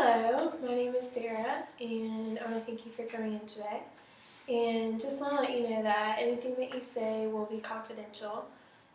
Hello, my name is Sarah, and I want to thank you for coming in today. And just want to let you know that anything that you say will be confidential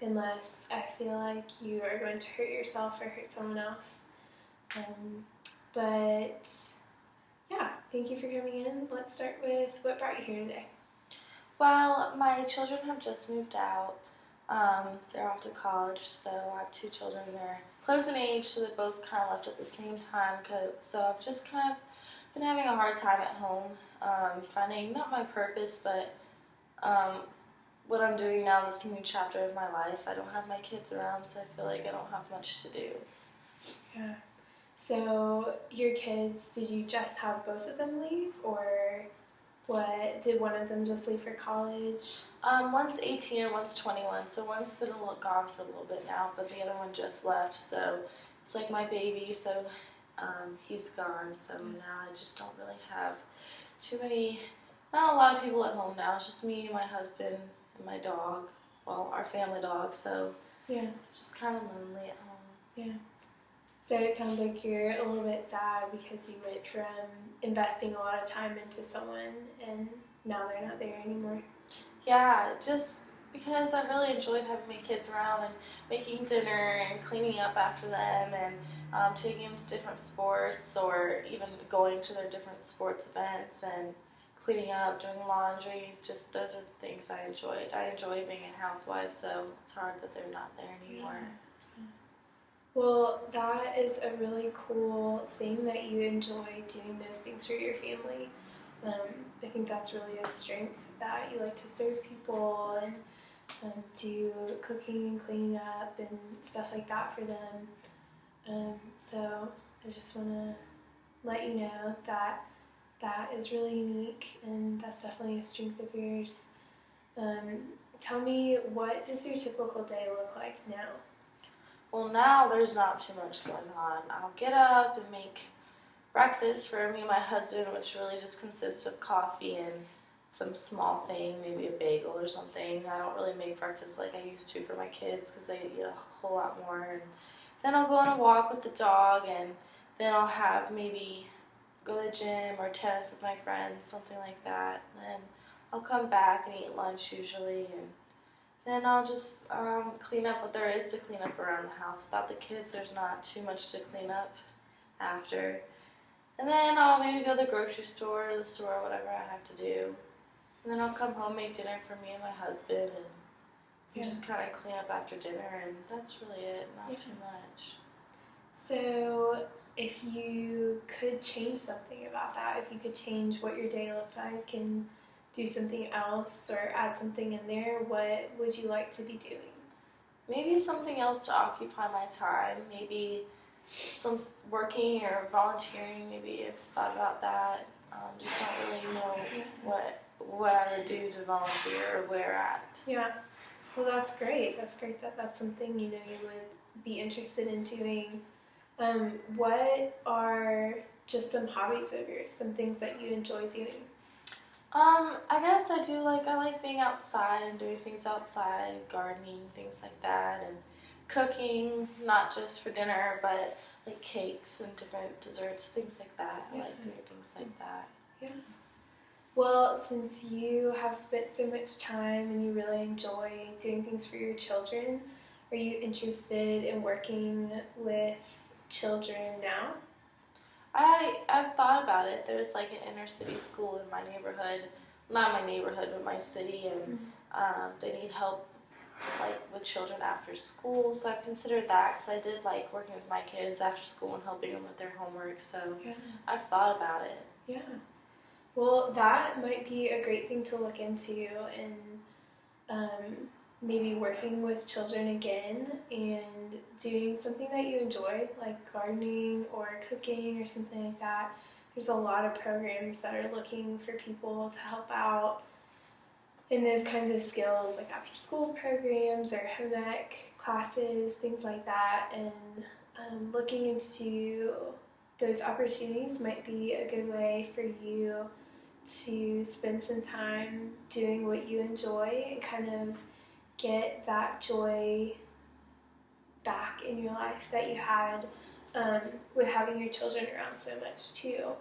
unless I feel like you are going to hurt yourself or hurt someone else. Um, but yeah, thank you for coming in. Let's start with what brought you here today. Well, my children have just moved out. They're off to college, so I have two children. They're close in age, so they both kind of left at the same time. So I've just kind of been having a hard time at home, finding not my purpose, but um, what I'm doing now, this new chapter of my life. I don't have my kids around, so I feel like I don't have much to do. Yeah. So your kids, did you just have both of them leave, or what? Did one of them just leave for college? One's 18 and one's 21, so one's been gone for a little bit now, but the other one just left, so it's like my baby, so he's gone, so now I just don't really have not a lot of people at home now. It's just me, my husband, and my dog, well, our family dog, so Yeah. it's just kind of lonely at home. Yeah. So it sounds like you're a little bit sad because you went from investing a lot of time into someone and now they're not there anymore. Yeah, just because I really enjoyed having my kids around and making dinner and cleaning up after them and taking them to different sports or even going to their different sports events and cleaning up, doing laundry. Just those are the things I enjoyed. I enjoy being a housewife, so it's hard that they're not there anymore. Yeah. Well, that is a really cool thing that you enjoy doing those things for your family. I think that's really a strength that you like to serve people and do cooking and cleaning up and stuff like that for them. So I just want to let you know that that is really unique and that's definitely a strength of yours. Tell me, what does your typical day look like now? Well, now there's not too much going on. I'll get up and make breakfast for me and my husband, which really just consists of coffee and some small thing, maybe a bagel or something. I don't really make breakfast like I used to for my kids because they eat a whole lot more. And then I'll go on a walk with the dog, and then I'll have maybe go to the gym or tennis with my friends, something like that. Then I'll come back and eat lunch usually, and then I'll just clean up what there is to clean up around the house. Without the kids, there's not too much to clean up after. And then I'll maybe go to the grocery store or the store, whatever I have to do. And then I'll come home, make dinner for me and my husband, and just kind of clean up after dinner, and that's really it, not too much. So if you could change something about that, if you could change what your day looked like and do something else or add something in there, what would you like to be doing? Maybe something else to occupy my time, maybe some working or volunteering, maybe I've thought about that. Just don't really know what I would do to volunteer or where at. Yeah, well that's great. That's great that that's something you would be interested in doing. What are just some hobbies of yours, some things that you enjoy doing? I guess I like being outside and doing things outside, gardening, things like that, and cooking, not just for dinner, but like cakes and different desserts, things like that. I like doing things like that. Yeah. Well, since you have spent so much time and you really enjoy doing things for your children, are you interested in working with children now? I've thought about it. There's like an inner city school in my neighborhood, not my neighborhood, but my city, and they need help like with children after school. So I've considered that because I did like working with my kids after school and helping them with their homework. So I've thought about it. Yeah. Well, that might be a great thing to look into, and maybe working with children again and doing something that you enjoy, like gardening or cooking or something like that. There's a lot of programs that are looking for people to help out in those kinds of skills, like after school programs or home ec classes, things like that. And looking into those opportunities might be a good way for you to spend some time doing what you enjoy and kind of get that joy back in your life that you had with having your children around so much too.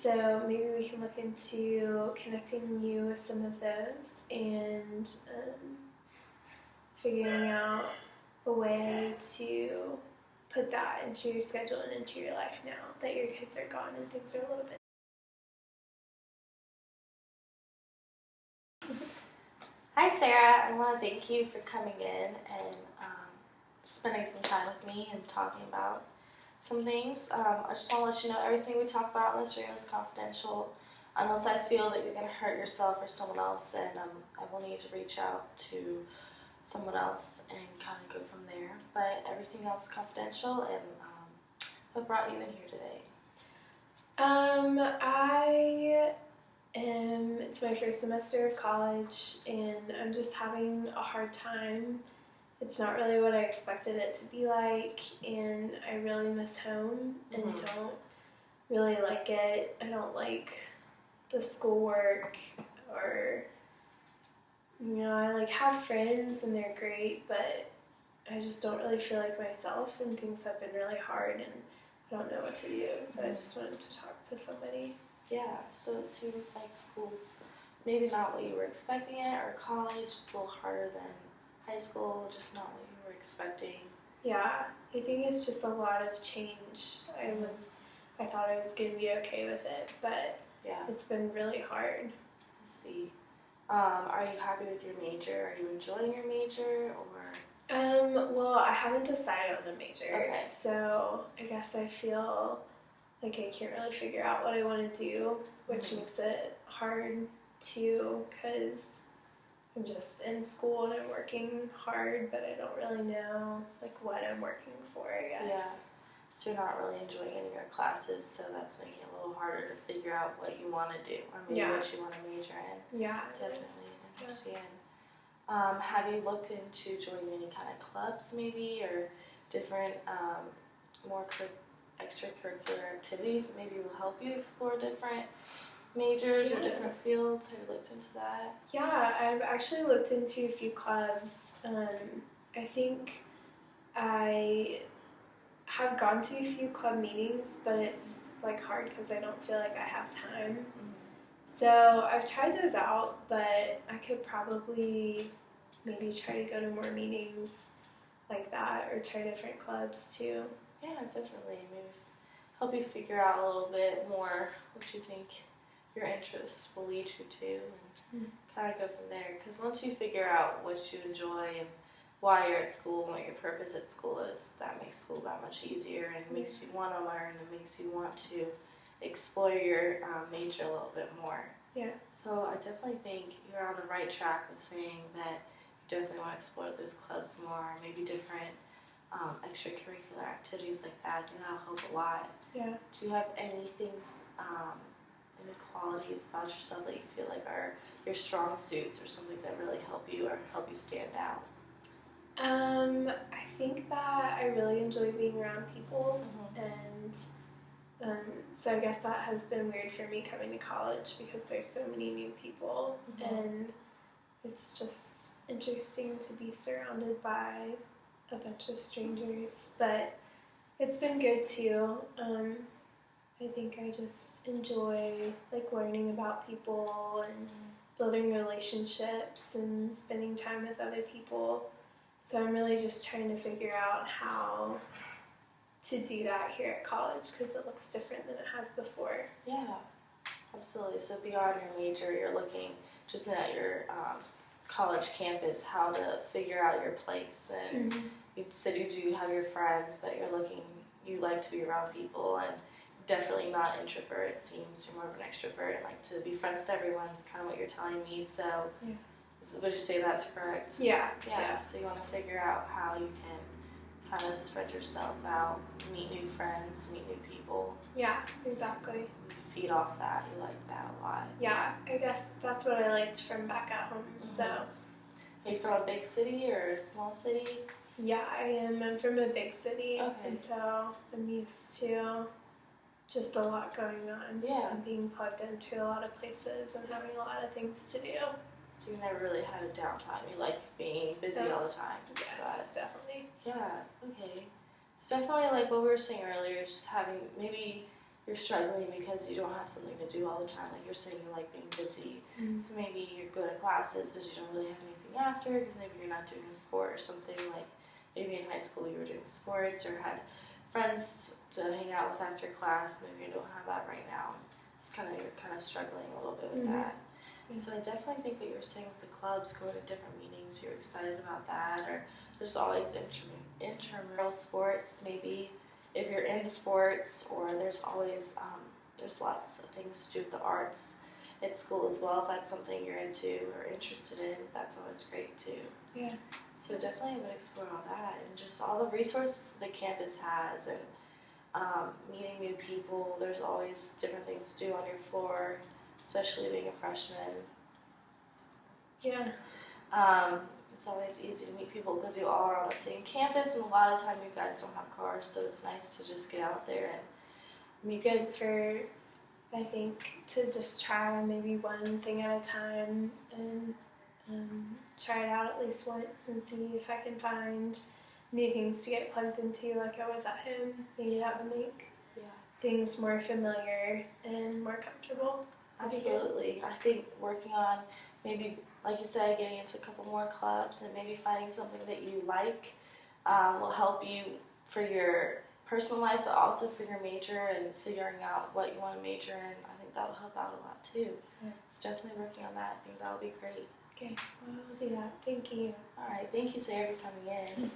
So maybe we can look into connecting you with some of those and figuring out a way to put that into your schedule and into your life now that your kids are gone and things are a little bit. Hi, Sarah. I want to thank you for coming in and spending some time with me and talking about some things. I just want to let you know everything we talk about in this room is confidential. Unless I feel that you're going to hurt yourself or someone else, then I will need to reach out to someone else and kind of go from there. But everything else is confidential, and what brought you in here today? It's my first semester of college, and I'm just having a hard time. It's not really what I expected it to be like, and I really miss home and don't really like it. I don't like the schoolwork, or, I like have friends and they're great, but I just don't really feel like myself, and things have been really hard, and I don't know what to do, so I just wanted to talk to somebody. Yeah, so it seems like school's maybe not what you were expecting it, or college, it's a little harder than high school, just not what you were expecting. Yeah, I think it's just a lot of change. I thought I was going to be okay with it, but yeah, it's been really hard. I see. Are you happy with your major? Are you enjoying your major, or? Well, I haven't decided on the major, Okay. so I guess I feel like I can't really figure out what I want to do, which makes it hard too, because I'm just in school and I'm working hard, but I don't really know like what I'm working for, I guess. Yeah. So you're not really enjoying any of your classes, so that's making it a little harder to figure out what you want to do, or maybe what you want to major in. Yeah, Definitely understand. Have you looked into joining any kind of clubs, maybe, or different more extracurricular activities that maybe will help you explore different majors or different fields? Have you looked into that? Yeah, I've actually looked into a few clubs. I think I have gone to a few club meetings, but it's like hard because I don't feel like I have time. So I've tried those out, but I could probably maybe try to go to more meetings like that, or try different clubs too. Yeah, definitely. Maybe help you figure out a little bit more what you think your interests will lead you to, and kind of go from there. Because once you figure out what you enjoy and why you're at school and what your purpose at school is, that makes school that much easier, and makes you want to learn, and makes you want to explore your major a little bit more. Yeah. So I definitely think you're on the right track with saying that you definitely want to explore those clubs more, maybe different extracurricular activities like that. I think that'll help a lot. Yeah. Do you have any things, any qualities about yourself that you feel like are your strong suits, or something that really help you or help you stand out? I think that I really enjoy being around people, and so I guess that has been weird for me coming to college, because there's so many new people, and it's just interesting to be surrounded by a bunch of strangers, but it's been good too. I think I just enjoy like learning about people and building relationships and spending time with other people. So I'm really just trying to figure out how to do that here at college, because it looks different than it has before. Yeah, absolutely. So beyond your major, you're looking just at your college campus, how to figure out your place. And you said you do have your friends, but you like to be around people, and definitely not an introvert. It seems you're more of an extrovert and like to be friends with everyone. Is kind of what you're telling me. So would you say that's correct? Yeah. So you want to figure out how you can kind of spread yourself out, meet new friends, meet new people. Yeah, exactly. Feed off that. You like that a lot. Yeah, I guess that's what I liked from back at home. So. Are you from a big city or a small city? Yeah, I am. I'm from a big city, Okay. and so I'm used to just a lot going on. Yeah. And being plugged into a lot of places and having a lot of things to do. So you never really had a downtime. You like being busy all the time. Yes, definitely. Yeah, okay. So definitely like what we were saying earlier, just having maybe you're struggling because you don't have something to do all the time. Like you're saying you like being busy. Mm. So maybe you're good at classes but you don't really have anything after because maybe you're not doing a sport or something. Like maybe in high school you were doing sports or had friends to hang out with after class. Maybe you don't have that right now. It's kind of you're kind of struggling a little bit with that. Yeah. So I definitely think what you were saying with the clubs, going to different meetings, you're excited about that. Or there's always intramural sports, maybe if you're into sports, or there's always there's lots of things to do with the arts at school as well. If that's something you're into or interested in, that's always great too. Yeah. So definitely would explore all that and just all the resources the campus has and meeting new people. There's always different things to do on your floor, especially being a freshman. Yeah. It's always easy to meet people because you all are on the same campus, and a lot of the time you guys don't have cars, so it's nice to just get out there and meet people. Good for, I think, to just try maybe one thing at a time and try it out at least once and see if I can find new things to get plugged into like I was at home. Maybe that would make things more familiar and more comfortable. Absolutely. I think working on maybe, like you said, getting into a couple more clubs and maybe finding something that you like will help you for your personal life, but also for your major and figuring out what you want to major in. I think that will help out a lot too. Yeah. So definitely working on that. I think that will be great. Okay, well, I'll do that. Thank you. All right. Thank you, Sarah, for coming in.